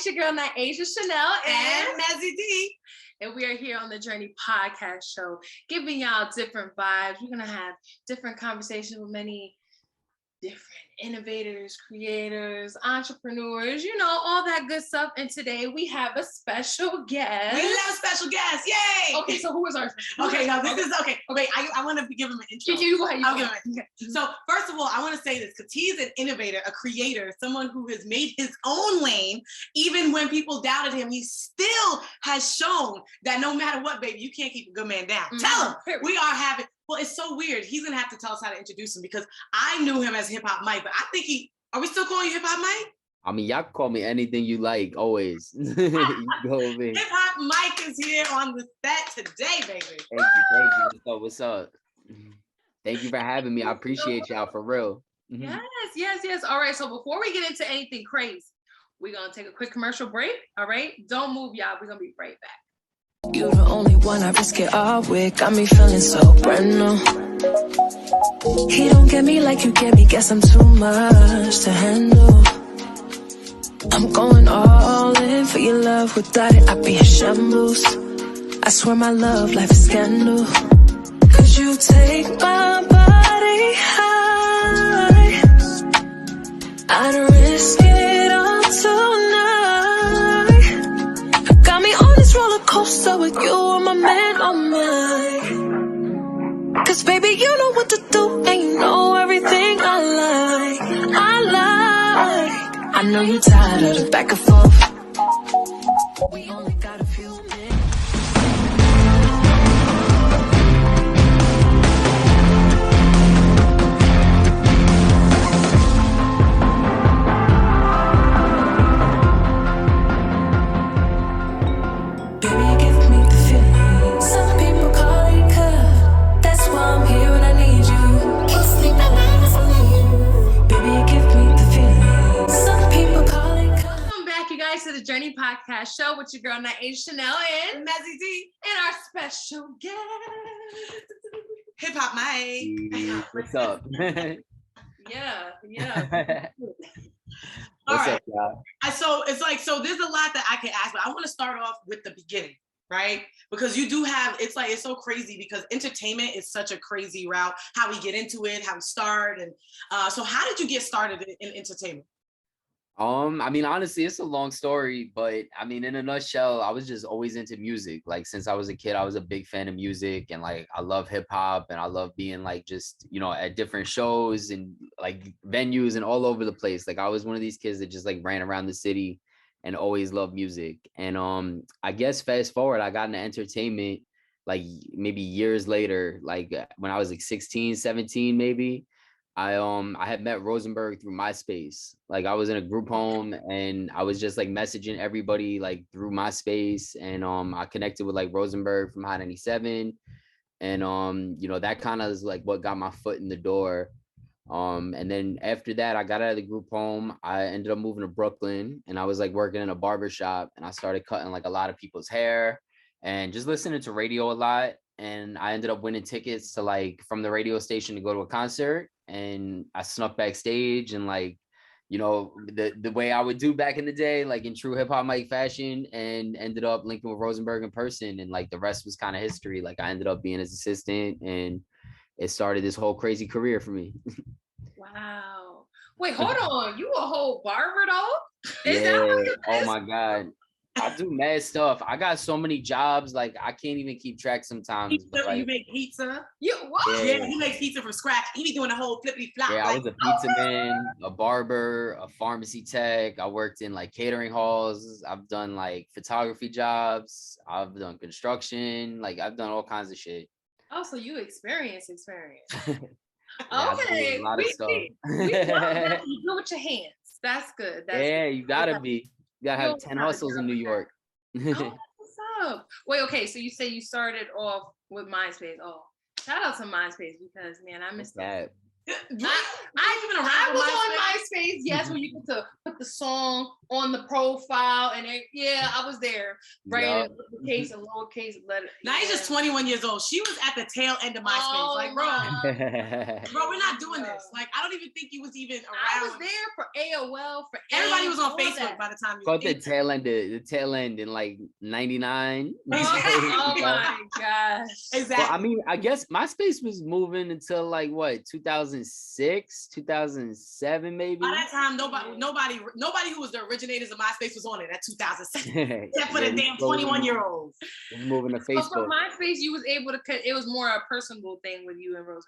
your girl Nyasia Chane'l and Mezzy D. And we are here on the Journey podcast show, giving y'all different vibes. We're going to have different conversations with many different innovators, creators, entrepreneurs, you know, all that good stuff. And today we have a special guest. We have a special guest. Yay! Okay, so who is our special guest? Okay, now this is okay. Okay, I want to give him an intro. You go ahead. Okay. So first of all, I want to say this because he's an innovator, a creator, someone who has made his own lane. Even when people doubted him, he still has shown that no matter what, baby, you can't keep a good man down. Mm-hmm. Tell him we are having. Well, it's so weird. He's gonna have to tell us how to introduce him because I knew him as Hip Hop Mike, but I think are we still calling you Hip Hop Mike? I mean, y'all can call me anything you like, always. You go Hip Hop Mike is here on the set today, baby. Thank you. What's up? Thank you for having me. I appreciate y'all for real. Yes. All right, so before we get into anything crazy, we're gonna take a quick commercial break. All right, don't move, y'all. We're gonna be right back. You the only one I risk it all with. Got me feeling so brand new. He don't get me like you get me. Guess I'm too much to handle. I'm going all in for your love. Without it, I'd be in shambles. I swear my love life is scandal. Cause you take my body high. I'd risk it all tonight. Got me on this roller coaster with you, I'm my man, oh my. Cause baby, you know what to do, and you know everything I like. I know you're tired of the back and forth. We only got a few minutes. To the Journey podcast show with your girl Nyasia Chane'l and Mezzy D and our special guest Hip Hop Mike. What's up? yeah. All right. So it's like, so there's a lot that I can ask, but I want to start off with the beginning, right? Because you do have, it's so crazy because entertainment is such a crazy route, how we get into it, how we start. And so how did you get started in entertainment? I mean, honestly, it's a long story, but I mean, in a nutshell, I was just always into music. Like, since I was a kid, I was a big fan of music, and like, I love hip hop, and I love being like, just, you know, at different shows and like venues and all over the place. Like, I was one of these kids that just like ran around the city and always loved music. And I guess fast forward, I got into entertainment like maybe years later, like when I was like 16, 17, maybe. I had met Rosenberg through MySpace. Like, I was in a group home and I was just like messaging everybody like through MySpace, and I connected with like Rosenberg from Hot 97, and you know, that kind of is like what got my foot in the door. And then after that, I got out of the group home. I ended up moving to Brooklyn, and I was like working in a barber shop, and I started cutting like a lot of people's hair and just listening to radio a lot. And I ended up winning tickets to like from the radio station to go to a concert. And I snuck backstage, and like, you know, the way I would do back in the day, like in true Hip Hop Mike fashion, and ended up linking with Rosenberg in person. And like the rest was kind of history. Like, I ended up being his assistant, and it started this whole crazy career for me. Wow. Wait, hold on. You a whole barber though? Oh my God. I do mad stuff. I got so many jobs, like I can't even keep track sometimes. Pizza, like, you make pizza? What? Yeah, he makes pizza from scratch. He be doing the whole flippity flop. Yeah, I was a pizza man, a barber, a pharmacy tech. I worked in like catering halls. I've done like photography jobs. I've done construction. Like, I've done all kinds of shit. Oh, so you experience. Yeah, okay. A lot of stuff. We love that. You do it with your hands. That's good. You gotta be. You gotta have 10 hustles in New York. Oh, what's up? Wait, okay. So you say you started off with MySpace. Oh, shout out to MySpace because, man, I missed that. I was on MySpace. Yes, when you get to put the song on the profile, and yeah, I was there, writing uppercase and lowercase letter. Nyasa's 21 years old. She was at the tail end of MySpace. Like, bro, we're not doing this. Like, I don't even think he was even around. I was there for AOL, for everybody was on Facebook by the time you got the tail end in like 99. Oh my gosh. Exactly. Well, I mean, I guess MySpace was moving until like what, 2006, 2007, maybe. By that time, nobody who was the originators of MySpace was on it at 2007. Except for the damn 21-year-olds. Moving to Facebook. So for MySpace, you was able to cut. It was more a personal thing with you and Rosenberg.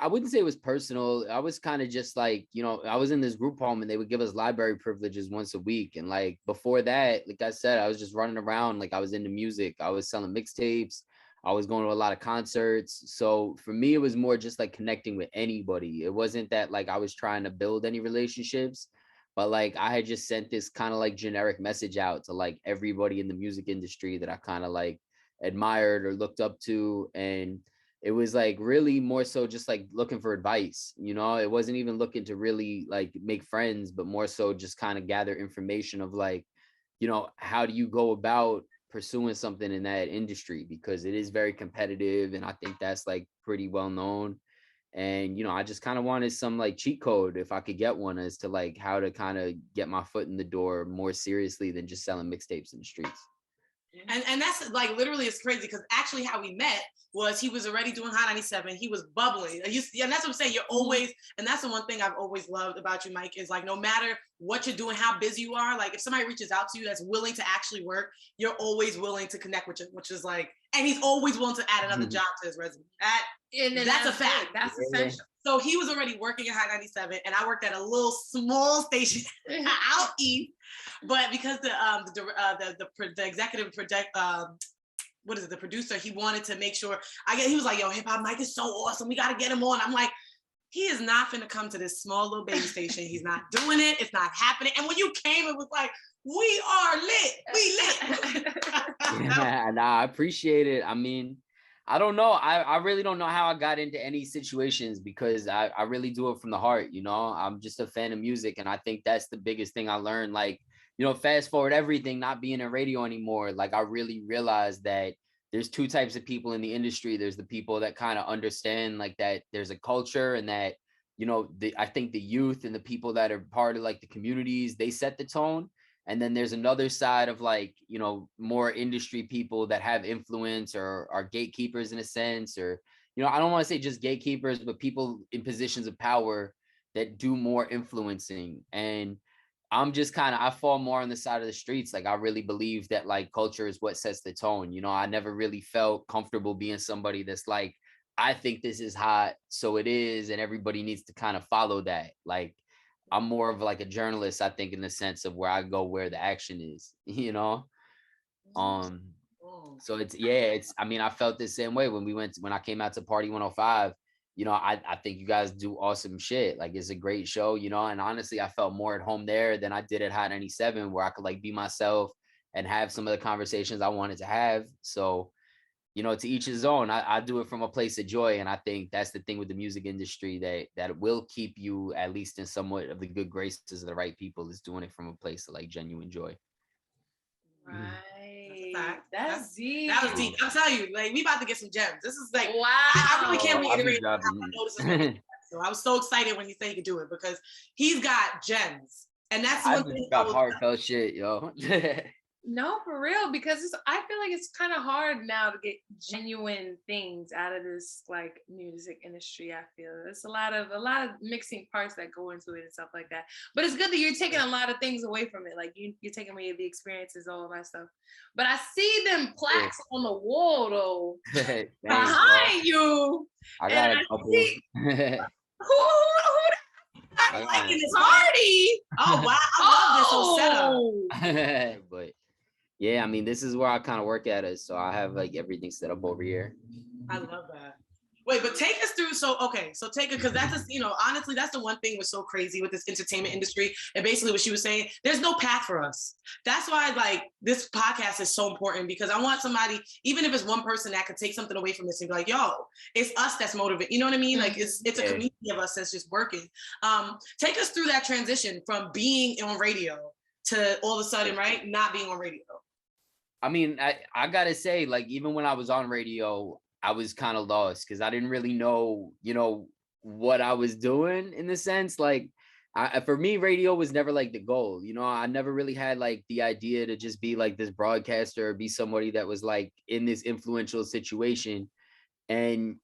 I wouldn't say it was personal. I was kind of just like, you know, I was in this group home and they would give us library privileges once a week. And like before that, like I said, I was just running around. Like I was into music. I was selling mixtapes. I was going to a lot of concerts. So for me, it was more just like connecting with anybody. It wasn't that like I was trying to build any relationships, but like I had just sent this kind of like generic message out to like everybody in the music industry that I kind of like admired or looked up to. And it was like really more so just like looking for advice, you know. It wasn't even looking to really like make friends, but more so just kind of gather information of like, you know, how do you go about pursuing something in that industry, because it is very competitive. And I think that's like pretty well known. And, you know, I just kind of wanted some like cheat code, if I could get one, as to like how to kind of get my foot in the door more seriously than just selling mixtapes in the streets. And that's like literally it's crazy, because actually how we met was he was already doing Hot 97. He was bubbling. And that's what I'm saying. You're always, and that's the one thing I've always loved about you, Mike, is like no matter what you're doing, how busy you are, like if somebody reaches out to you that's willing to actually work, you're always willing to connect with you, which is like, and he's always willing to add another job to his resume. That's a fact. That's essential. So he was already working at Hot 97, and I worked at a little small station out east. But because the executive the producer, he wanted to make sure he was like, yo, Hip Hop Mike is so awesome. We got to get him on. I'm like, he is not finna come to this small little baby station. He's not doing it. It's not happening. And when you came, it was like, we are lit. We lit. Yeah, nah, I appreciate it. I mean, I don't know. I really don't know how I got into any situations, because I really do it from the heart. You know, I'm just a fan of music. And I think that's the biggest thing I learned. Like, you know, fast forward everything, not being in radio anymore. Like I really realized that there's two types of people in the industry. There's the people that kind of understand like that there's a culture, and that, you know, I think the youth and the people that are part of like the communities, they set the tone. And then there's another side of like, you know, more industry people that have influence or are gatekeepers in a sense, or, you know, I don't want to say just gatekeepers, but people in positions of power that do more influencing. And I'm just I fall more on the side of the streets. Like I really believe that like culture is what sets the tone. You know, I never really felt comfortable being somebody that's like, I think this is hot, so it is, and everybody needs to kind of follow that. Like I'm more of like a journalist, I think, in the sense of where I go where the action is, you know? So I mean, I felt the same way when I came out to Party 105. You know, I think you guys do awesome shit. Like it's a great show, you know, and honestly, I felt more at home there than I did at Hot 97, where I could like be myself and have some of the conversations I wanted to have. So, you know, to each his own. I do it from a place of joy. And I think that's the thing with the music industry, that will keep you at least in somewhat of the good graces of the right people, is doing it from a place of like genuine joy. Right. That's deep. That was deep. I'm telling you, like we about to get some gems. This is like, wow. I really can't reiterate how I noticed. So I was so excited when he said he could do it, because he's got gems. And that's one thing. Got heartfelt shit, yo. No, for real, because I feel like it's kind of hard now to get genuine things out of this like music industry. I feel there's a lot of mixing parts that go into it and stuff like that. But it's good that you're taking a lot of things away from it. Like you're taking away the experiences, all of that stuff. But I see them plaques on the wall though, behind you. I got a couple. Who I like this party. Oh wow, I love this whole setup. But yeah, I mean, this is where I kind of work at it. So I have like everything set up over here. I love that. Wait, but take us through. So take it, because that's you know, honestly, that's the one thing was so crazy with this entertainment industry. And basically what she was saying, there's no path for us. That's why like this podcast is so important, because I want somebody, even if it's one person that could take something away from this and be like, yo, it's us that's motivated. You know what I mean? Like it's a community of us that's just working. Take us through that transition from being on radio to all of a sudden, right, not being on radio. I mean, I gotta say, like, even when I was on radio, I was kind of lost because I didn't really know, what I was doing in the sense. Like, for me, radio was never like the goal. I never really had like the idea to just be like this broadcaster or be somebody that was like in this influential situation. And,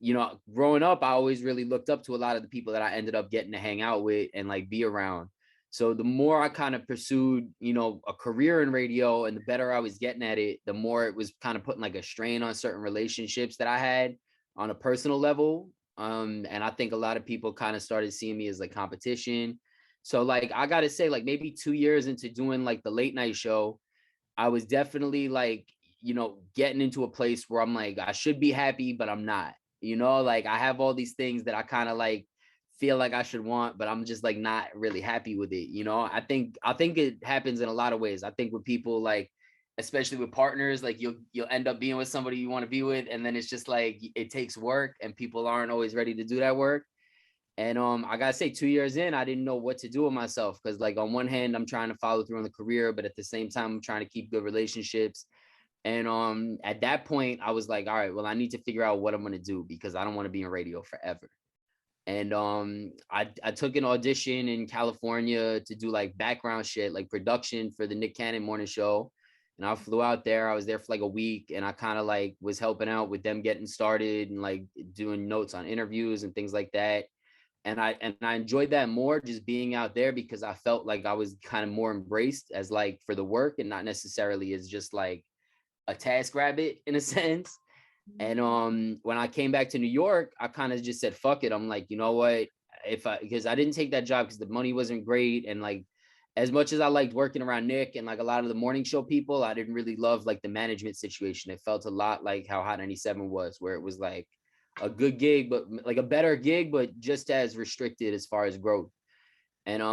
growing up, I always really looked up to a lot of the people that I ended up getting to hang out with and like be around. So the more I kind of pursued, a career in radio and the better I was getting at it, the more it was kind of putting like a strain on certain relationships that I had on a personal level. And I think a lot of people kind of started seeing me as like competition. So like, I got to say, like maybe 2 years into doing like the late night show, I was definitely like, getting into a place where I'm like, I should be happy, but I'm not, like I have all these things that I kind of like feel like I should want, but I'm just like not really happy with it. I think it happens in a lot of ways. I think with people, like, especially with partners, like you'll end up being with somebody you want to be with. And then it's just like, it takes work and people aren't always ready to do that work. And I gotta say, 2 years in, I didn't know what to do with myself. Cause like on one hand, I'm trying to follow through on the career, but at the same time, I'm trying to keep good relationships. And at that point, I was like, all right, well, I need to figure out what I'm gonna do because I don't want to be in radio forever. And I took an audition in California to do like background shit, like production for the Nick Cannon morning show. And I flew out there. I was there for like a week and I kind of like was helping out with them getting started and like doing notes on interviews and things like that. And I enjoyed that more just being out there because I felt like I was kind of more embraced as like for the work and not necessarily as just like a task rabbit in a sense. And when I came back to New York, I kind of just said, fuck it. I'm like, you know what? Because I didn't take that job because the money wasn't great. And like, as much as I liked working around Nick and like a lot of the morning show people, I didn't really love like the management situation. It felt a lot like how Hot 97 was, where it was like a good gig, but like a better gig, but just as restricted as far as growth. And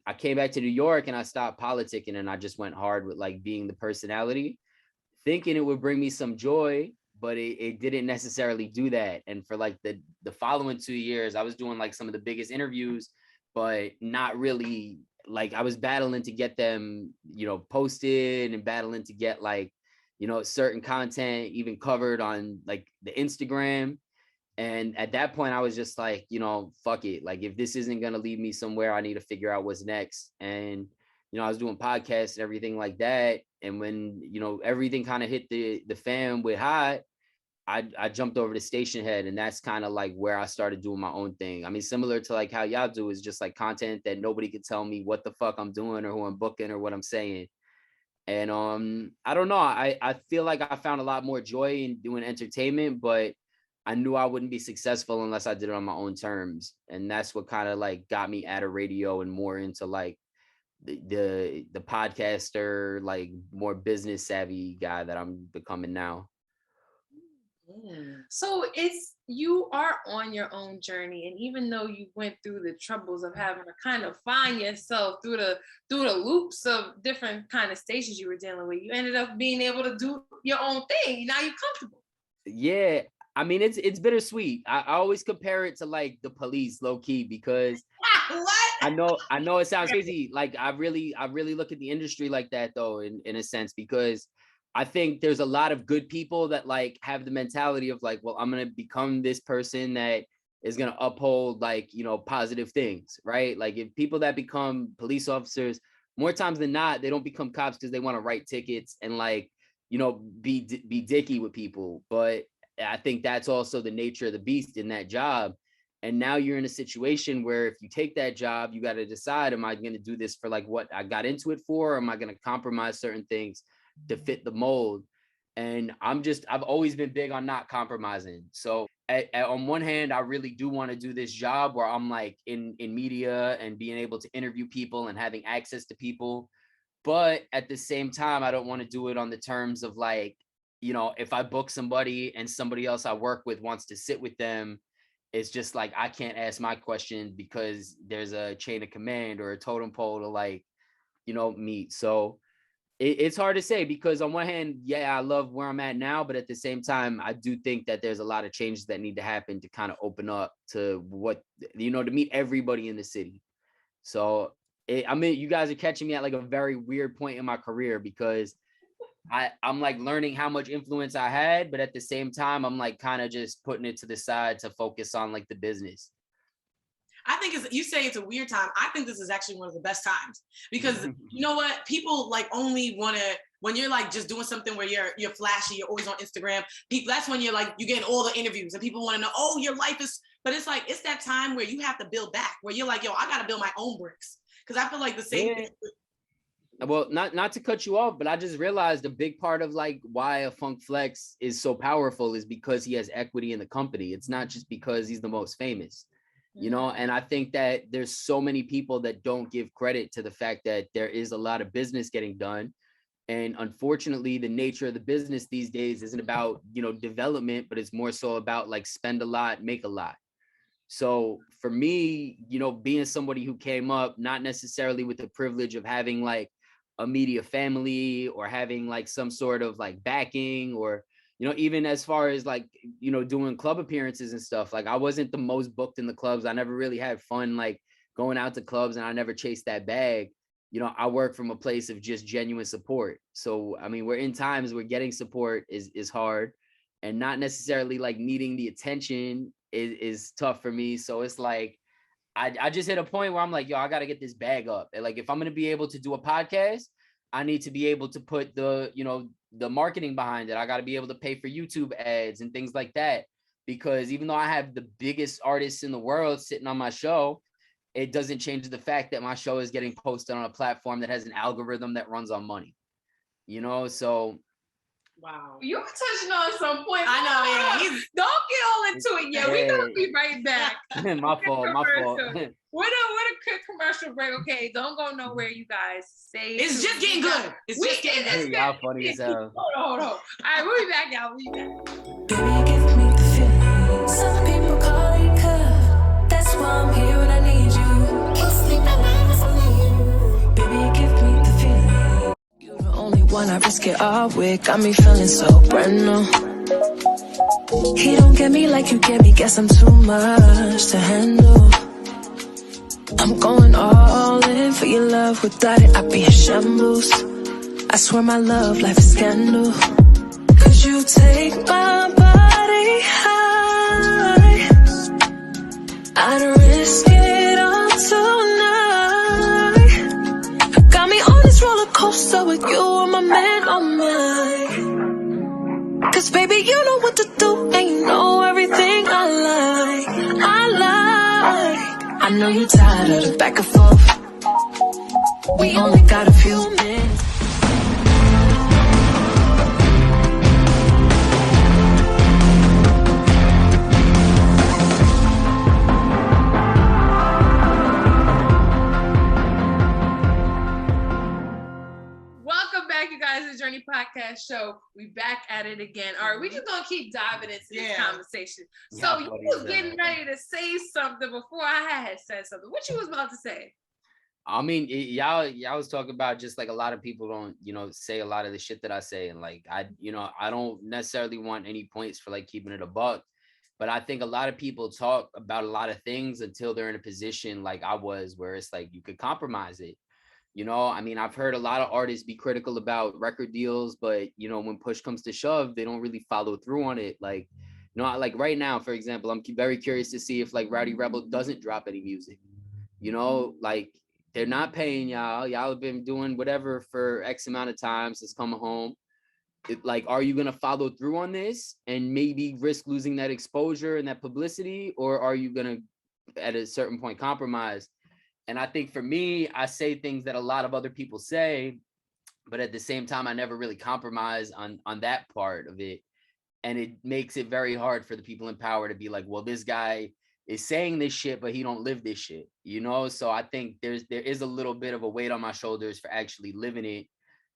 I came back to New York and I stopped politicking and I just went hard with like being the personality, thinking it would bring me some joy, but it didn't necessarily do that. And for like the following 2 years, I was doing like some of the biggest interviews, but not really, like I was battling to get them, posted and battling to get like, certain content even covered on like the Instagram. And at that point, I was just like, fuck it. Like, if this isn't going to lead me somewhere, I need to figure out what's next. And, I was doing podcasts and everything like that. And when, everything kind of hit the fan with Hot, I jumped over to Station Head. And that's kind of like where I started doing my own thing. I mean, similar to like how y'all do, is just like content that nobody could tell me what the fuck I'm doing or who I'm booking or what I'm saying. And I don't know. I feel like I found a lot more joy in doing entertainment, but I knew I wouldn't be successful unless I did it on my own terms. And that's what kind of like got me out of radio and more into like the podcaster, like more business savvy guy that I'm becoming now. So you are on your own journey, and even though you went through the troubles of having to kind of find yourself through the loops of different kind of stations you were dealing with, you ended up being able to do your own thing. Now you're comfortable. Yeah, I mean it's bittersweet. I always compare it to like the police, low key, because What? I know it sounds crazy. Like I really look at the industry like that though, in a sense, because I think there's a lot of good people that like have the mentality of like, well, I'm going to become this person that is going to uphold like, positive things, right? Like if people that become police officers, more times than not, they don't become cops because they want to write tickets and like, be dicky with people. But I think that's also the nature of the beast in that job. And now you're in a situation where if you take that job, you got to decide, am I going to do this for like what I got into it for? Or am I going to compromise certain things to fit the mold? And I've always been big on not compromising. So on one hand, I really do want to do this job where I'm like in media and being able to interview people and having access to people. But at the same time, I don't want to do it on the terms of like, if I book somebody and somebody else I work with wants to sit with them, it's just like, I can't ask my question because there's a chain of command or a totem pole to like, meet. So It's hard to say because on one hand, yeah, I love where I'm at now, but at the same time, I do think that there's a lot of changes that need to happen to kind of open up to what, you know, to meet everybody in the city. So I mean, you guys are catching me at like a very weird point in my career because I'm like learning how much influence I had, but at the same time, I'm like kind of just putting it to the side to focus on like the business. I think you say it's a weird time. I think this is actually one of the best times because you know what? People like only want to, when you're like just doing something where you're flashy, you're always on Instagram. People, that's when you're like, you get all the interviews and people want to know, oh, your life is, but it's like, it's that time where you have to build back, where you're like, yo, I got to build my own bricks. Cause I feel like the same thing. Well, not to cut you off, but I just realized a big part of like why a Funk Flex is so powerful is because he has equity in the company. It's not just because he's the most famous, you know? And I think that there's so many people that don't give credit to the fact that there is a lot of business getting done. And unfortunately, the nature of the business these days isn't about, you know, development, but it's more so about like spend a lot, make a lot. So for me, you know, being somebody who came up, not necessarily with the privilege of having like a media family or having like some sort of like backing or, you know, even as far as like, you know, doing club appearances and stuff, like I wasn't the most booked in the clubs. I never really had fun, like going out to clubs, and I never chased that bag. You know, I work from a place of just genuine support. So, I mean, we're in times where getting support is hard, and not necessarily like needing the attention is tough for me. So it's like, I just hit a point where I'm like, yo, I got to get this bag up. And like, if I'm going to be able to do a podcast, I need to be able to put the, you know, the marketing behind it. I got to be able to pay for YouTube ads and things like that. Because even though I have the biggest artists in the world sitting on my show, it doesn't change the fact that my show is getting posted on a platform that has an algorithm that runs on money, you know? So wow. You're touching on some points. I know, yeah. Don't get all into it yet. We're going to be right back. my fault. We're a quick commercial break. Okay, don't go nowhere, you guys. Stay. It's just getting good. It's just getting good. Y'all funny as hell. Hold on. All right, we'll be back, y'all. We'll be back. Baby, give me the feeling. Some people call it curve. That's why I'm here when I need you. Can't sleep at night if I need you. Baby, give me the feeling. You're the only one I risk it all with. Got me feeling so brand new. He don't get me like you get me. Guess I'm too much to handle. I'm going all in for your love. Without it, I'd be in shambles. I swear my love life is scandal. Cause you take my body high. I'd risk it all tonight. Got me on this roller coaster with you and my man on mine. Cause baby, you know what to do and you know everything I like. I know you're tired of the back and forth. We only got a few minutes. Welcome back, you guys, to the Journey Podcast Show. We back at it again. All right, we just gonna keep diving into this conversation. So you was getting ready to say something before I had said something. What you was about to say? I mean, y'all was talking about just like a lot of people don't, you know, say a lot of the shit that I say. And like, I don't necessarily want any points for like keeping it a buck, but I think a lot of people talk about a lot of things until they're in a position like I was, where it's like, you could compromise it. You know, I mean, I've heard a lot of artists be critical about record deals, but you know, when push comes to shove, they don't really follow through on it. Like, you know, like right now, for example, I'm very curious to see if like Rowdy Rebel doesn't drop any music, you know, like, they're not paying y'all. Y'all have been doing whatever for X amount of time since coming home. Like, are you going to follow through on this and maybe risk losing that exposure and that publicity? Or are you going to, at a certain point, compromise? And I think for me, I say things that a lot of other people say, but at the same time, I never really compromise on that part of it. And it makes it very hard for the people in power to be like, well, this guy is saying this shit, but he don't live this shit, you know? So I think there is a little bit of a weight on my shoulders for actually living it.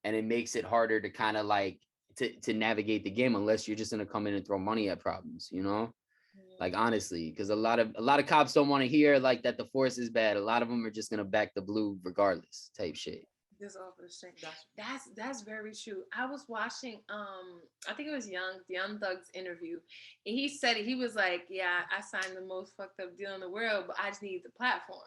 And it makes it harder to kind of like to navigate the game, unless you're just gonna come in and throw money at problems, you know? Like, honestly, because a lot of cops don't want to hear like that the force is bad. A lot of them are just gonna back the blue regardless type shit. Just off of the strength. That's very true. I was watching I think it was Young Thug's interview, and he said it, he was like, yeah, I signed the most fucked up deal in the world, but I just need the platform.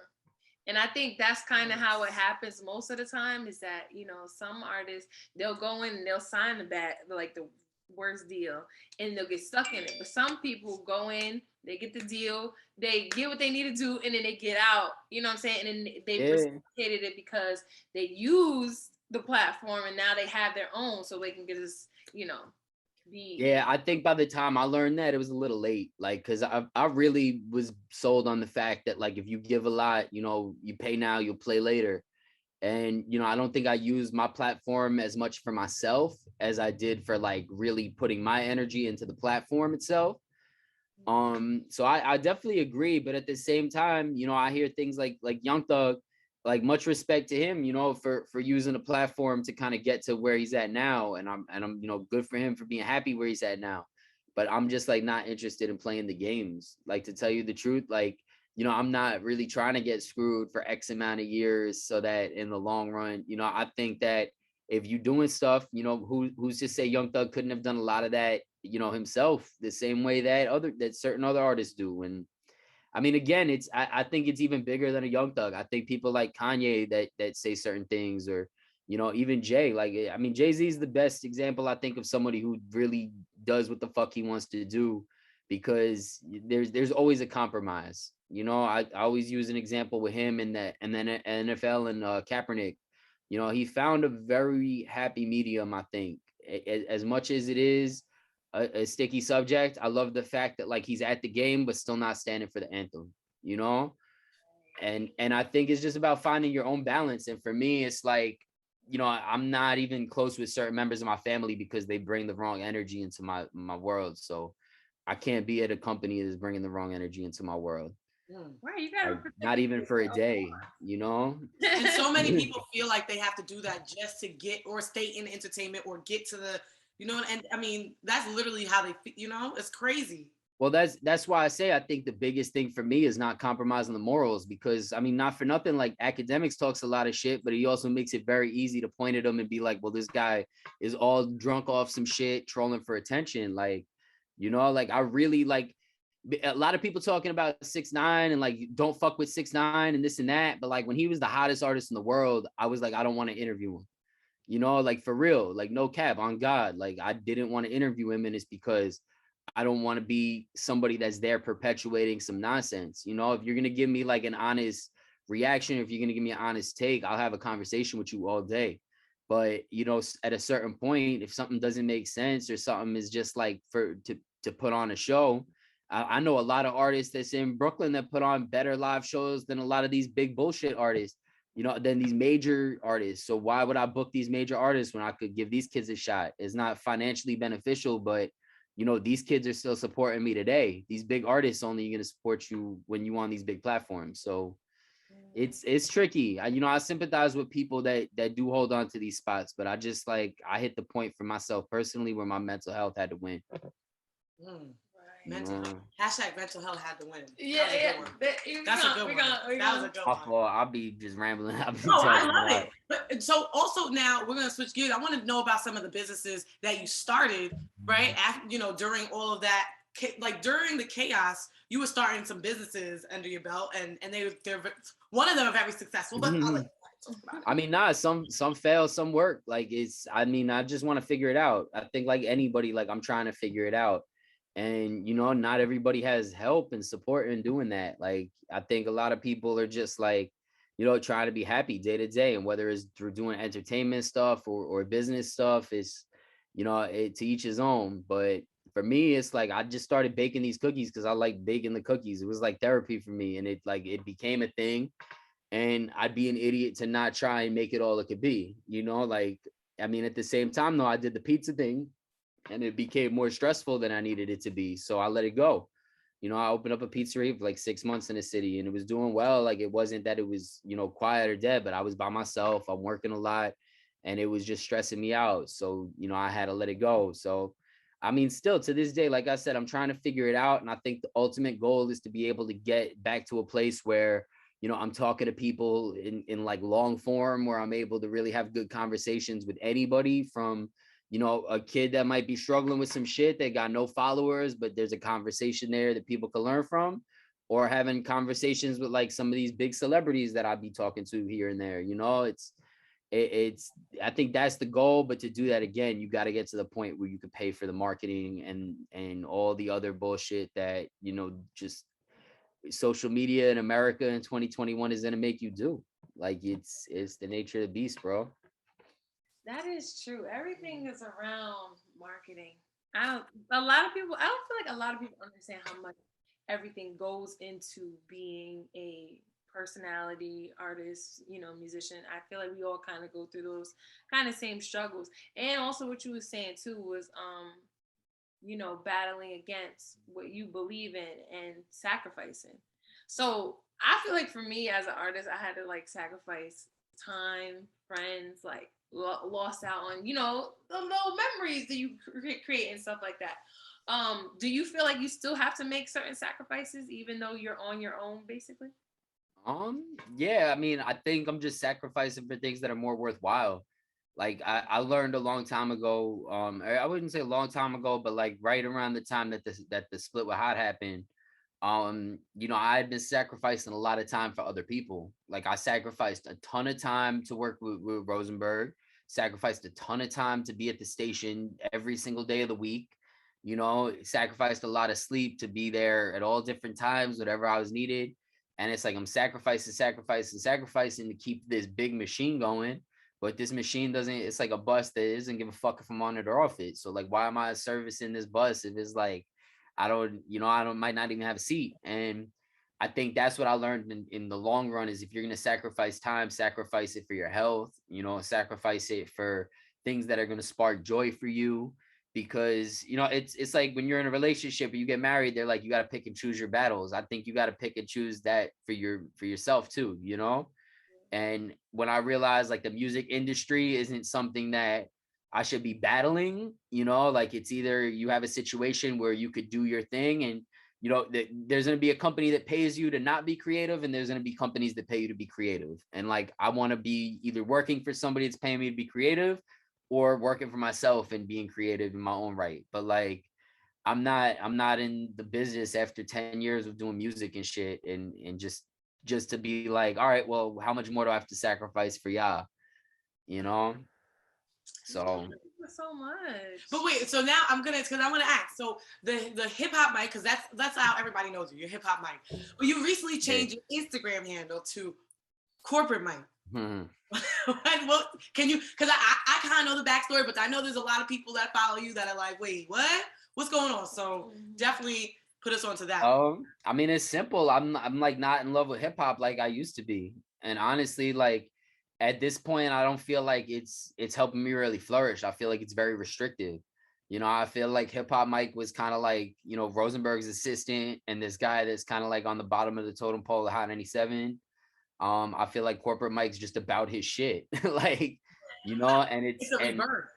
And I think that's kind of how it happens most of the time, is that, you know, some artists, they'll go in and they'll sign the worst deal, and they'll get stuck in it. But some people go in, they get the deal, they get what they need to do, and then they get out. You know what I'm saying? And then they reciprocated it because they used the platform, and now they have their own, so they can get this, you know. Yeah, I think by the time I learned that, it was a little late. Like, because I really was sold on the fact that, like, if you give a lot, you know, you pay now, you'll play later. And, you know, I don't think I used my platform as much for myself as I did for, like, really putting my energy into the platform itself. So I definitely agree. But at the same time, you know, I hear things like Young Thug, like, much respect to him, you know, for using a platform to kind of get to where he's at now. And I'm, you know, good for him for being happy where he's at now. But I'm just, like, not interested in playing the games. Like, to tell you the truth, like, you know, I'm not really trying to get screwed for X amount of years so that in the long run, you know, I think that if you're doing stuff, you know, who's to say Young Thug couldn't have done a lot of that, you know, himself, the same way that certain other artists do. And I mean, again, I think it's even bigger than a Young Thug. I think people like Kanye that say certain things, or, you know, even Jay. Like, I mean, Jay-Z is the best example, I think, of somebody who really does what the fuck he wants to do, because there's always a compromise. You know, I always use an example with him and then NFL and Kaepernick. You know, he found a very happy medium, I think. As much as it is a sticky subject, I love the fact that, like, he's at the game but still not standing for the anthem, you know. And I think it's just about finding your own balance. And for me, it's like, you know, I'm not even close with certain members of my family because they bring the wrong energy into my world. So I can't be at a company that's bringing the wrong energy into my world. Right, you gotta, like, not even for a day, you know. And so many people feel like they have to do that just to get or stay in entertainment or get to the, you know. And I mean, that's literally how they, you know, it's crazy. Well, that's why I say I think the biggest thing for me is not compromising the morals, because I mean, not for nothing, like, academics talks a lot of shit, but he also makes it very easy to point at him and be like, well, this guy is all drunk off some shit, trolling for attention. Like, you know, like, I really, like, a lot of people talking about 6ix9ine and, like, don't fuck with 6ix9ine and this and that. But, like, when he was the hottest artist in the world, I was like, I don't want to interview him. You know, like, for real, like, no cap, on God. Like, I didn't want to interview him, and it's because I don't want to be somebody that's there perpetuating some nonsense. You know, if you're going to give me, like, an honest reaction, if you're going to give me an honest take, I'll have a conversation with you all day. But, you know, at a certain point, if something doesn't make sense or something is just like to put on a show, I know a lot of artists that's in Brooklyn that put on better live shows than a lot of these big bullshit artists, you know, than these major artists. So why would I book these major artists when I could give these kids a shot? It's not financially beneficial, but, you know, these kids are still supporting me today. These big artists only going to support you when you on these big platforms. So it's tricky. You know, I sympathize with people that do hold on to these spots, but I just, like, I hit the point for myself personally where my mental health had to win. Mental health. Hashtag mental health had to win. Yeah, That's a good one. That was a good one. I'll be just rambling. I love it. But so also now we're gonna switch gears. I want to know about some of the businesses that you started, right? After, you know, during all of that, like during the chaos, you were starting some businesses under your belt, and they're one of them are very successful. But I'll let you talk about it. I mean, some fail, some work. Like, I mean, I just want to figure it out. I think, like anybody, like, I'm trying to figure it out. And, you know, not everybody has help and support in doing that. Like, I think a lot of people are just, like, you know, trying to be happy day to day. And whether it's through doing entertainment stuff or business stuff, is, you know, to each his own. But for me, it's like, I just started baking these cookies because I like baking the cookies. It was like therapy for me. And it became a thing. And I'd be an idiot to not try and make it all it could be, you know. Like, I mean, at the same time, though, I did the pizza thing, and it became more stressful than I needed it to be. So I let it go. You know, I opened up a pizzeria for like 6 months in the city, and it was doing well. Like, it wasn't that it was, you know, quiet or dead, but I was by myself. I'm working a lot, and it was just stressing me out. So, you know, I had to let it go. So, I mean, still to this day, like I said, I'm trying to figure it out. And I think the ultimate goal is to be able to get back to a place where, you I'm talking to people in like long form where I'm able to really have good conversations with anybody, from, a kid that might be struggling with some shit, they got no followers, but there's a conversation there that people can learn from, or having conversations with like some of these big celebrities that I'd be talking to here and there. It's I think that's the goal, but to do that, again, you got to get to the point where you could pay for the marketing and all the other bullshit that, just social media in America in 2021 is going to make you do. Like, it's the nature of the beast, bro. That is true. Everything is around marketing. A lot of people, I don't feel like a lot of people understand how much everything goes into being a personality, artist, musician. I feel like we all kind of go through those kind of same struggles. And also what you were saying too was battling against what you believe in and sacrificing. So I feel like for me as an artist, I had to like sacrifice time, friends, like lost out on, the little memories that you create and stuff like that. Do you feel like you still have to make certain sacrifices even though you're on your own, basically? Yeah, I mean, I think I'm just sacrificing for things that are more worthwhile. Like, I learned a long time ago, I wouldn't say a long time ago, but like right around the time that the split with Hot happened, I had been sacrificing a lot of time for other people. Like, I sacrificed a ton of time to work with Rosenberg, sacrificed a ton of time to be at the station every single day of the week, sacrificed a lot of sleep to be there at all different times, whatever I was needed. And it's like I'm sacrificing to keep this big machine going. But this machine it's like a bus that doesn't give a fuck if I'm on it or off it. So like, why am I servicing this bus if it's like, I might not even have a seat? And I think that's what I learned in the long run is, if you're going to sacrifice time, sacrifice it for your health, sacrifice it for things that are going to spark joy for you. Because, it's like when you're in a relationship or you get married, they're like, you got to pick and choose your battles. I think you got to pick and choose that for yourself too, And when I realized like the music industry isn't something that I should be battling, like it's either you have a situation where you could do your thing and, there's going to be a company that pays you to not be creative, and there's going to be companies that pay you to be creative. And like, I want to be either working for somebody that's paying me to be creative, or working for myself and being creative in my own right. But like, I'm not in the business after 10 years of doing music and shit and just to be like, all right, well, how much more do I have to sacrifice for y'all? So much. But wait, so now I'm gonna ask. So the hip hop mic, because that's how everybody knows you. Your hip hop mic. But you recently changed your Instagram handle to corporate mic. What can you? Because I kind of know the backstory, but I know there's a lot of people that follow you that are like, wait, what? What's going on? So definitely put us onto that. I mean, it's simple. I'm like not in love with hip hop like I used to be, and honestly, like at this point, I don't feel like it's helping me really flourish. I feel like it's very restrictive. I feel like hip hop Mike was kind of like, Rosenberg's assistant and this guy that's kind of like on the bottom of the totem pole of Hot 97. I feel like corporate Mike's just about his shit. Like, and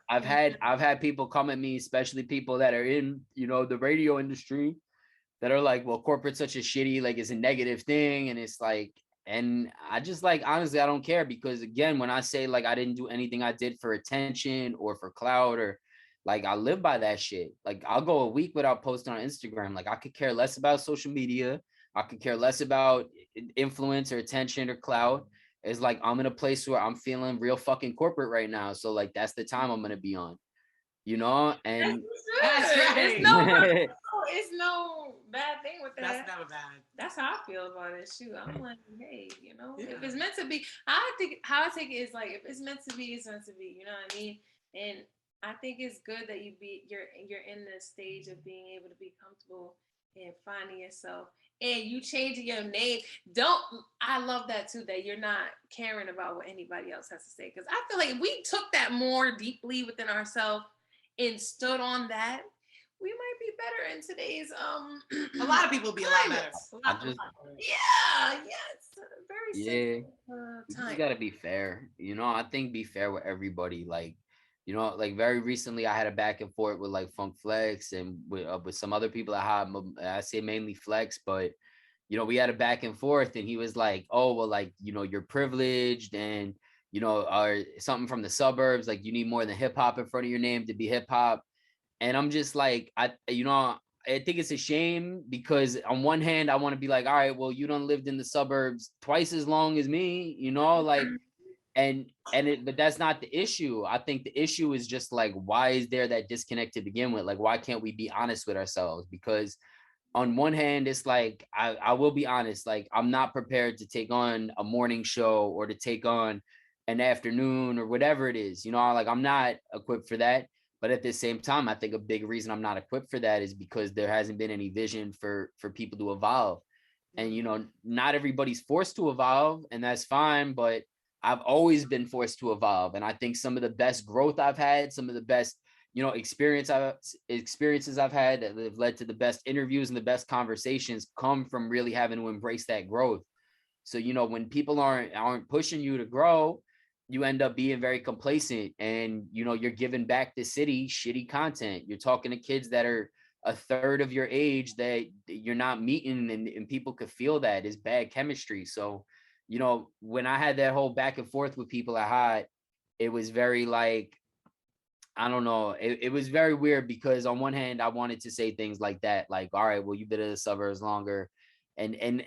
I've had people come at me, especially people that are in, the radio industry, that are like, well, corporate's such a shitty, like it's a negative thing. And it's like, and I just like, honestly, I don't care, because again, when I say like, I didn't do anything I did for attention or for clout, or like, I live by that shit. Like, I'll go a week without posting on Instagram. Like, I could care less about social media. I could care less about influence or attention or clout. It's like, I'm in a place where I'm feeling real fucking corporate right now. So like, that's the time I'm going to be on, and that's right. It's no bad thing with that. That's never bad. That's how I feel about it. Shoot, I'm like, hey, if it's meant to be, I think how I take it is like, if it's meant to be, it's meant to be. You know what I mean? And I think it's good that you're in the stage of being able to be comfortable and finding yourself. And you changing your name. I love that too, that you're not caring about what anybody else has to say. Because I feel like if we took that more deeply within ourselves and stood on that, we might be better in today's a lot of people be a lot better. Very you just gotta be fair. I think be fair with everybody. Like, like very recently I had a back and forth with like Funk Flex and with some other people I say mainly Flex, but we had a back and forth, and he was like, oh, well, like, you're privileged, and, or something from the suburbs, like you need more than hip hop in front of your name to be hip hop. And I'm just like, I think it's a shame, because on one hand, I want to be like, all right, well, you done lived in the suburbs twice as long as me, like, but that's not the issue. I think the issue is just like, why is there that disconnect to begin with? Like, why can't we be honest with ourselves? Because on one hand, it's like, I will be honest, like, I'm not prepared to take on a morning show or to take on an afternoon or whatever it is, like, I'm not equipped for that. But at the same time, I think a big reason I'm not equipped for that is because there hasn't been any vision for people to evolve. And, not everybody's forced to evolve, and that's fine, but I've always been forced to evolve. And I think some of the best growth I've had, some of the best, experiences I've had that have led to the best interviews and the best conversations come from really having to embrace that growth. So, when people aren't pushing you to grow, you end up being very complacent, and, you're giving back the city shitty content. You're talking to kids that are a third of your age that you're not meeting, and people could feel that is bad chemistry. So, when I had that whole back and forth with people at Hot, it was very like, I don't know. It was very weird, because on one hand, I wanted to say things like that, like, all right, well, you've been in the suburbs longer. And in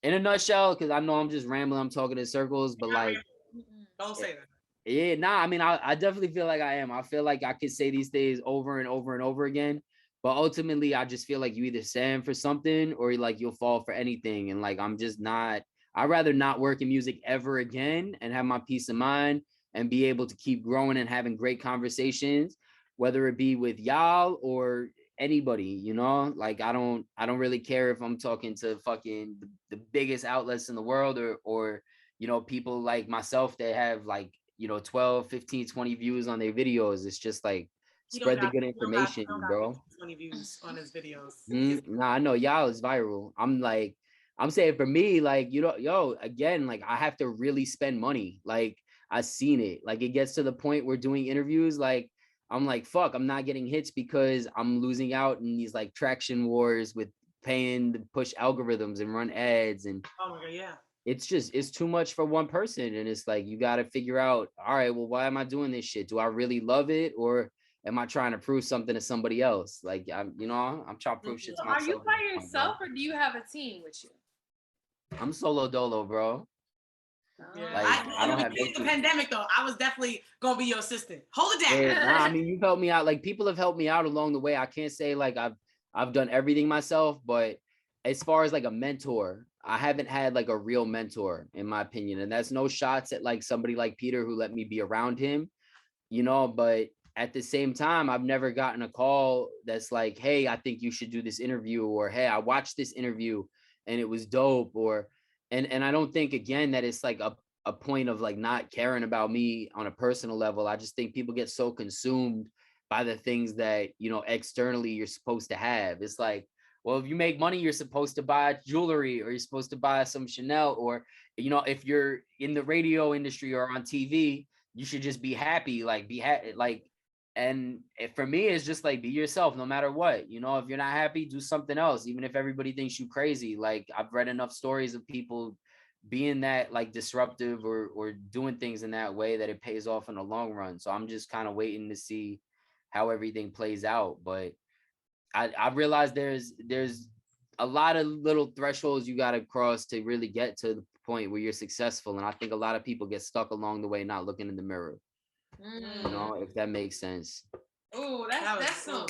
a nutshell, because I know I'm just rambling, I'm talking in circles, but like, don't say that. Yeah, nah, I mean, I definitely feel like I am. I feel like I could say these things over and over and over again. But ultimately, I just feel like you either stand for something or like you'll fall for anything. And like, I'm just not, I'd rather not work in music ever again and have my peace of mind and be able to keep growing and having great conversations, whether it be with y'all or anybody, like, I don't really care if I'm talking to fucking the biggest outlets in the world, or people like myself that have like, 12, 15, 20 views on their videos. It's just like, spread the good information, bro. 20 views on his videos. Nah, I know y'all is viral. I'm saying for me, like, again, like, I have to really spend money. Like, I've seen it. Like, it gets to the point where doing interviews, like, I'm like, fuck, I'm not getting hits because I'm losing out in these like traction wars with paying to push algorithms and run ads. And oh my God, yeah. It's too much for one person. And it's like, you got to figure out, all right, well, why am I doing this shit? Do I really love it, or am I trying to prove something to somebody else? Like, I'm trying to prove shit to myself. Are you by yourself, or do you have a team with you? I'm solo dolo, bro. Yeah. Like, I don't have the pandemic though. I was definitely gonna be your assistant. Hold it down. Yeah, nah, I mean, you've helped me out. Like, people have helped me out along the way. I can't say like I've done everything myself, but as far as like a mentor, I haven't had like a real mentor, in my opinion. And that's no shots at like somebody like Peter who let me be around him, but at the same time, I've never gotten a call that's like, hey, I think you should do this interview, or hey, I watched this interview and it was dope, or and I don't think, again, that it's like a point of like not caring about me on a personal level. I just think people get so consumed by the things that, externally you're supposed to have. It's like, well, if you make money, you're supposed to buy jewelry, or you're supposed to buy some Chane'l, or, if you're in the radio industry or on TV, you should just be happy, like and for me, it's just like, be yourself no matter what. If you're not happy, do something else, even if everybody thinks you crazy. Like, I've read enough stories of people being that like disruptive or doing things in that way that it pays off in the long run. So I'm just kind of waiting to see how everything plays out. But I realized there's a lot of little thresholds you got to cross to really get to the point where you're successful. And I think a lot of people get stuck along the way, not looking in the mirror. If that makes sense. Oh, that's so.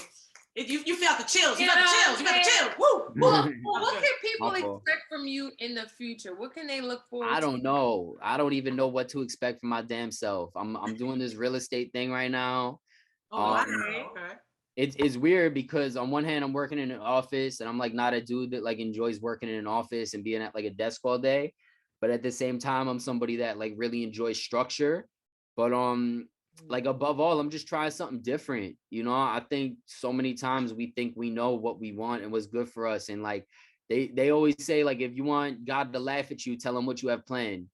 If you felt the chills, you got the chills, you got the chills. Woo! Well, what can people expect from you in the future? What can they look forward to? I don't know. I don't even know what to expect from my damn self. I'm doing this real estate thing right now. Okay. It's weird because on one hand, I'm working in an office, and I'm like not a dude that like enjoys working in an office and being at like a desk all day. But at the same time, I'm somebody that like really enjoys structure. But like, above all, I'm just trying something different. I think so many times we think we know what we want and what's good for us. And like, they always say, like, if you want God to laugh at you, tell him what you have planned,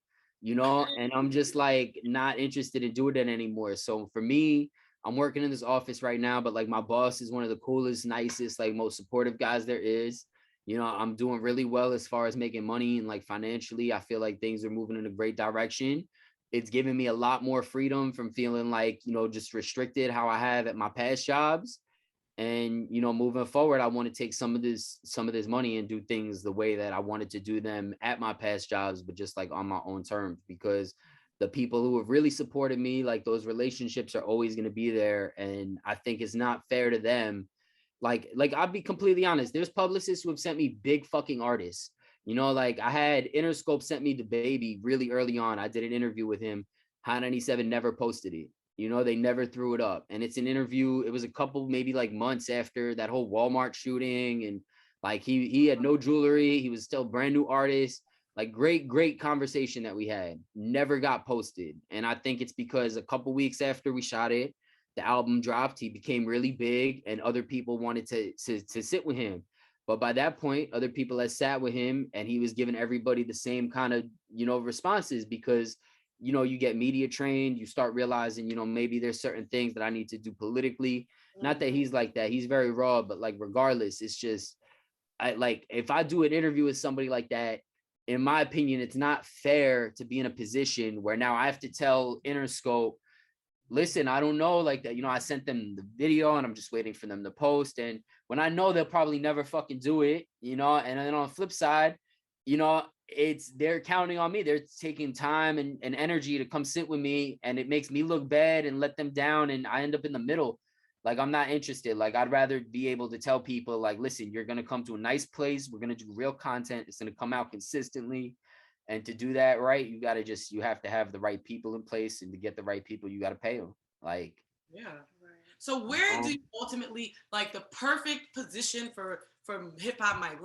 and I'm just like not interested in doing that anymore. So for me, I'm working in this office right now, but like my boss is one of the coolest, nicest, like most supportive guys there is. I'm doing really well as far as making money and like financially. I feel like things are moving in a great direction. It's given me a lot more freedom from feeling like, just restricted how I have at my past jobs. And moving forward, I want to take some of this money and do things the way that I wanted to do them at my past jobs, but just like on my own terms, because the people who have really supported me, like those relationships are always going to be there. And I think it's not fair to them. Like I'll be completely honest, there's publicists who have sent me big fucking artists. Like I had Interscope sent me the baby really early on. I did an interview with him. High 97 never posted it. They never threw it up. And it's an interview. It was a couple, maybe like months after that whole Walmart shooting. And like he had no jewelry. He was still a brand new artist. Like great conversation that we had. Never got posted. And I think it's because a couple weeks after we shot it, the album dropped, he became really big and other people wanted to sit with him. But by that point, other people had sat with him and he was giving everybody the same kind of, responses, because you get media trained, you start realizing, maybe there's certain things that I need to do politically. Not that he's like that, he's very raw, but like regardless, it's just if I do an interview with somebody like that, in my opinion, it's not fair to be in a position where now I have to tell Interscope, listen, I don't know, like that, I sent them the video and I'm just waiting for them to post. And when I know they'll probably never fucking do it, and then on the flip side, they're counting on me. They're taking time and energy to come sit with me, and it makes me look bad and let them down. And I end up in the middle. Like, I'm not interested. Like, I'd rather be able to tell people, like, listen, you're going to come to a nice place. We're going to do real content. It's going to come out consistently. And to do that right, you have to have the right people in place, and to get the right people, you got to pay them. Like, yeah. So where do you ultimately, like, the perfect position for hip hop mic?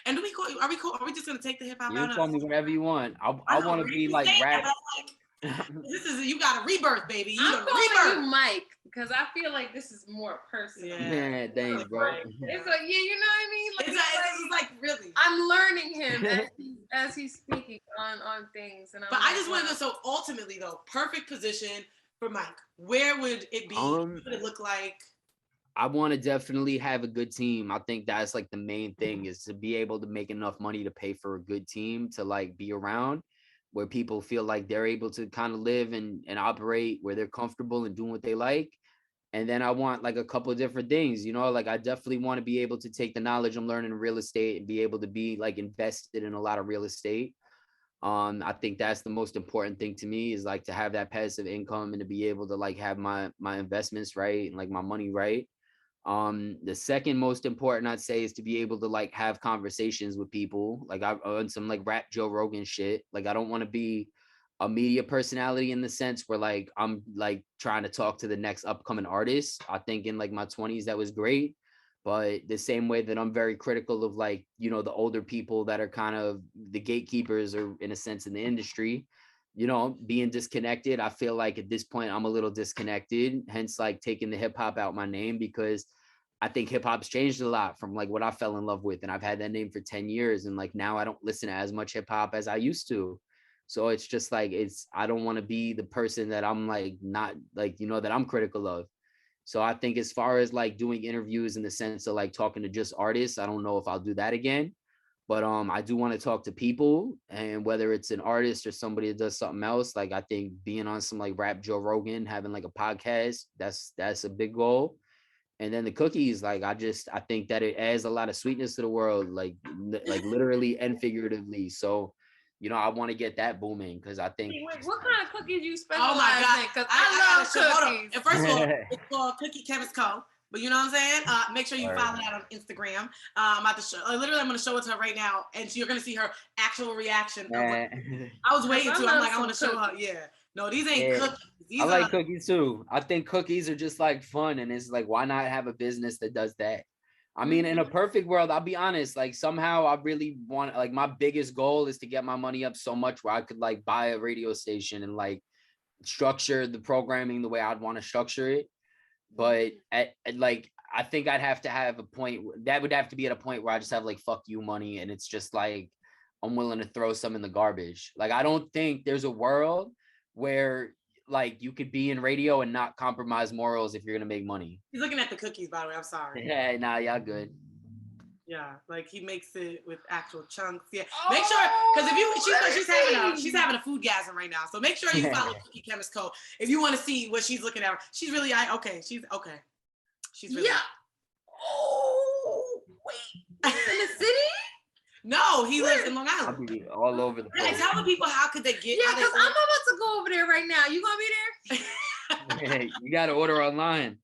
And are we just gonna take the hip hop out? You can call me whatever you want. I want to be like rap. You got a rebirth, baby. I'm calling you Mike because I feel like this is more personal. Yeah, thanks, bro. It's like, you know what I mean? Like, it's like really. I'm learning him as he's speaking on things, and I just want to know. So ultimately, though, perfect position for Mike. Where would it be? What would it look like? I want to definitely have a good team. I think that's like the main thing, is to be able to make enough money to pay for a good team to like be around, where people feel like they're able to kind of live and operate where they're comfortable and doing what they like. And then I want like a couple of different things, like I definitely want to be able to take the knowledge I'm learning in real estate and be able to be like invested in a lot of real estate. I think that's the most important thing to me, is like to have that passive income and to be able to like have my investments right and like my money right. The second most important, I'd say, is to be able to like have conversations with people. Like I've on some like rap Joe Rogan shit. Like I don't want to be a media personality in the sense where like I'm like trying to talk to the next upcoming artist. I think in like my 20s that was great, but the same way that I'm very critical of like, the older people that are kind of the gatekeepers, or in a sense in the industry, being disconnected. I feel like at this point I'm a little disconnected, hence like taking the hip hop out my name, because I think hip hop's changed a lot from like what I fell in love with. And I've had that name for 10 years. And like now I don't listen to as much hip hop as I used to. So it's just like, I don't want to be the person that I'm like, not like, that I'm critical of. So I think as far as like doing interviews in the sense of like talking to just artists, I don't know if I'll do that again. But I do want to talk to people, and whether it's an artist or somebody that does something else, like I think being on some like rap Joe Rogan, having like a podcast, that's a big goal. And then the cookies, like I think that it adds a lot of sweetness to the world, like literally and figuratively. So, I want to get that booming, because I think. Wait, what kind of cookies you specialize in? Oh my God, because I love cookies. And first of all, it's called Cookie Chemist Co. But you know what I'm saying? Make sure you follow that on Instagram. I'm about to show. Literally, I'm going to show it to her right now, and you're going to see her actual reaction. I was waiting to. I'm like, I want to show her. Yeah. No, these ain't cookies. These I like cookies too. I think cookies are just like fun, and it's like, why not have a business that does that? I mean, in a perfect world, I'll be honest, like somehow I really want, like my biggest goal is to get my money up so much where I could like buy a radio station and like structure the programming the way I'd want to structure it. But like, I think I'd have to have a point that would have to be at a point where I just have like, fuck you money. And it's just like, I'm willing to throw some in the garbage. Like, I don't think there's a world where like you could be in radio and not compromise morals if you're going to make money. He's looking at the cookies, by the way. I'm sorry. Yeah, nah, y'all good. Yeah, like he makes it with actual chunks. Yeah, make sure because if she's having a food gasm right now. So make sure you follow Cookie Chemist Co. if you want to see what she's looking at. She's really She's okay. She's really Oh wait, he's in the city? No, he lives in Long I'll Island. be all over the place. Tell the people how could they get? Yeah, because I'm about to go over there right now. You gonna be there? Hey, you gotta order online.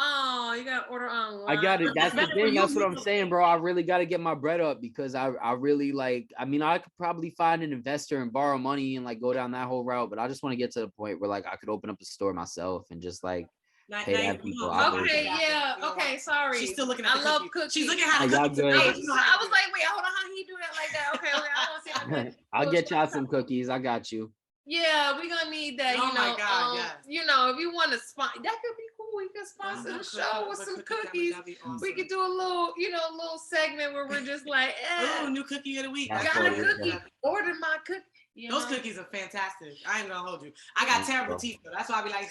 Oh, you gotta order online. I got it. That's the thing. That's what I'm saying, bro. I really got to get my bread up because I really like. I mean, I could probably find an investor and borrow money and like go down that whole route, but I just want to get to the point where like I could open up a store myself and just like pay that people. Okay, yeah. Okay, sorry. She's still looking at the love cookies. cookies. She's looking at y'all cookies. good. I was like, wait, hold on, how he do that like that? Okay, I want to see. I'll get y'all some cookies. I got you. Yeah, we're gonna need that. Oh my God, yes. You know, if you want to sponsor, that could be cool. We can sponsor the show with some cookies. Awesome. We could do a little, little segment where we're just like, oh, new cookie of the week. Got a cookie. Order my cookie. Those cookies are fantastic. I ain't gonna hold you. I got terrible teeth, though. That's why I be like,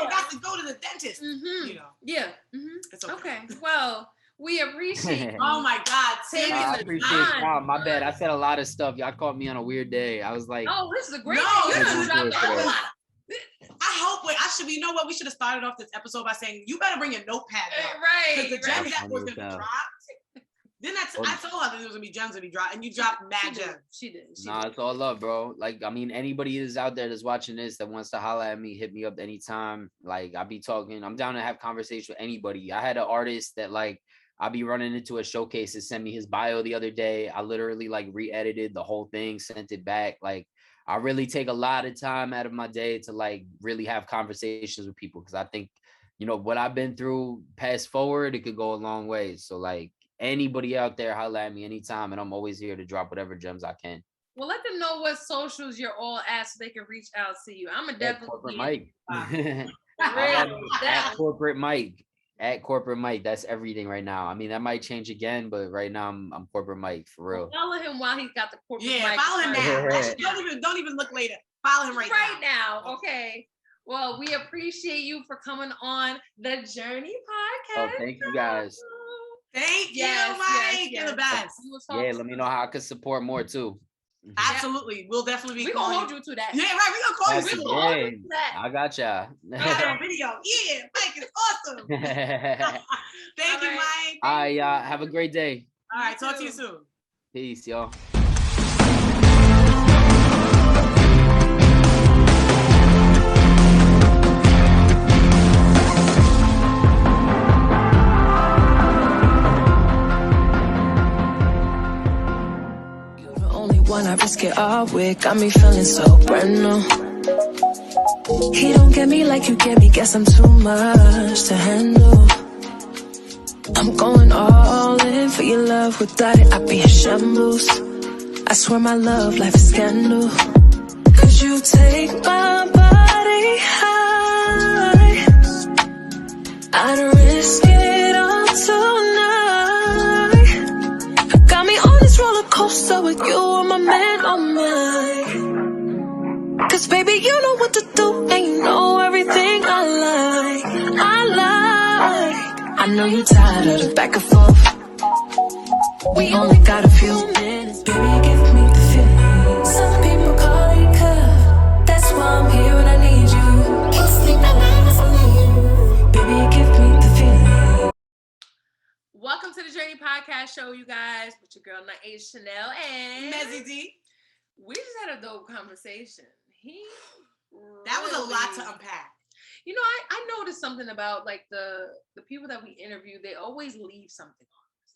I got to go to the dentist. Mm-hmm. You know. Yeah. Mm-hmm. It's okay. Okay. Well, we appreciate. Oh my God, I appreciate y'all. My bad. I said a lot of stuff. Y'all caught me on a weird day. I was like, oh, this is a great. I hope. Wait, you know what? We should have started off this episode by saying you better bring a notepad. Right. Because the gems that was gonna be dropped. Then I told her that there was gonna be gems to be dropped, and you dropped mad gems. She did. Nah, it's all love, bro. Like, I mean, anybody that's out there that's watching this that wants to holler at me, hit me up anytime. Like, I be talking. I'm down to have conversation with anybody. I had an artist that like I'll be running into a showcase to send me his bio the other day. I literally like re-edited the whole thing, sent it back. Like, I really take a lot of time out of my day to like really have conversations with people because I think, what I've been through past forward, it could go a long way. So like anybody out there, holler at me anytime, and I'm always here to drop whatever gems I can. Well, let them know what socials you're all at so they can reach out to you. I'm a definitely Corporate Mike. That Corporate Mike. At Corporate Mike, that's everything right now. I mean, that might change again, but right now I'm Corporate Mike for real. Follow him while he's got the Corporate Mike. Yeah, follow him now. Don't even look later. Follow him right now. Okay. Well, we appreciate you for coming on the Journey podcast. Oh, thank you guys. Thank you, Mike. You're the best. Yeah, let me know how I could support more too. Absolutely. We'll definitely be We're gonna hold you to that. Yeah, right. We're gonna call you. We're gonna hold you to that. I got ya. Video. Yeah, Mike is awesome. Thank you, Mike. All right, y'all. Have a great day. All right, talk to you soon. Peace, y'all. One I risk it all with, got me feeling so brand new. He don't get me like you get me, guess I'm too much to handle. I'm going all in for your love, without it I'd be in shambles. I swear my love life is scandal. Cause you take my body high, I'd risk it all tonight. Got me on this roller coaster with you, I'm a man on mine. Cause baby you know what to do, and you know everything I like. I know you're tired of the back and forth. We only got a few minutes, baby give me the feeling. Some people call it curve, that's why I'm here when I need you. Can't sleep at night for you, baby give me the feeling. Welcome to the Journey Podcast Show, you guys, with your girl Nyasia Chane'l and Mezzy D. We just had a dope conversation. That was a lot to unpack. You know, I noticed something about like the people that we interview, they always leave something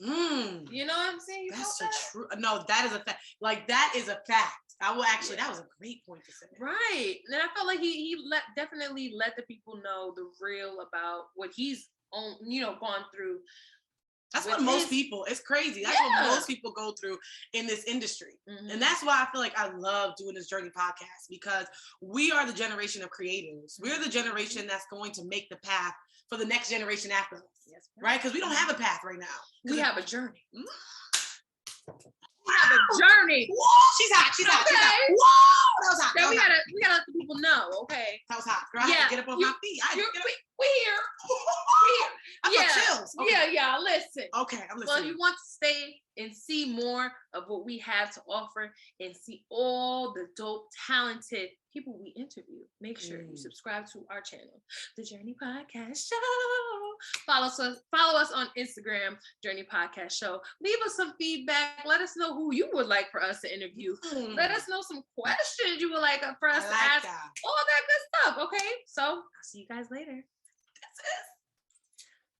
on us. You know what I'm saying? That's so true. No, that is a fact. Like, that is a fact. I will actually, that was a great point to say. Right. And I felt like he definitely let the people know the real about what he's gone through. That's what most people, it's crazy. That's what most people go through in this industry. And that's why I feel like I love doing this Journey podcast, because we are the generation of creators. We're the generation that's going to make the path for the next generation after us. Yes, right? Because we don't have a path right now. We have a journey. We have a journey. Whoa, she's hot. She's hot. Whoa, that was hot. Now we gotta let the people know, okay? That was hot. Girl, I had to get up on my feet. We here. I got chills. Okay. Yeah, listen. if you want to stay and see more of what we have to offer and see all the dope, talented people we interview, make sure you subscribe to our channel, The Journey Podcast Show. Follow us on Instagram, Journey Podcast Show. Leave us some feedback. Let us know who you would like for us to interview. Let us know some questions you would like for us to ask. All that good stuff. Okay, so I'll see you guys later. That's it.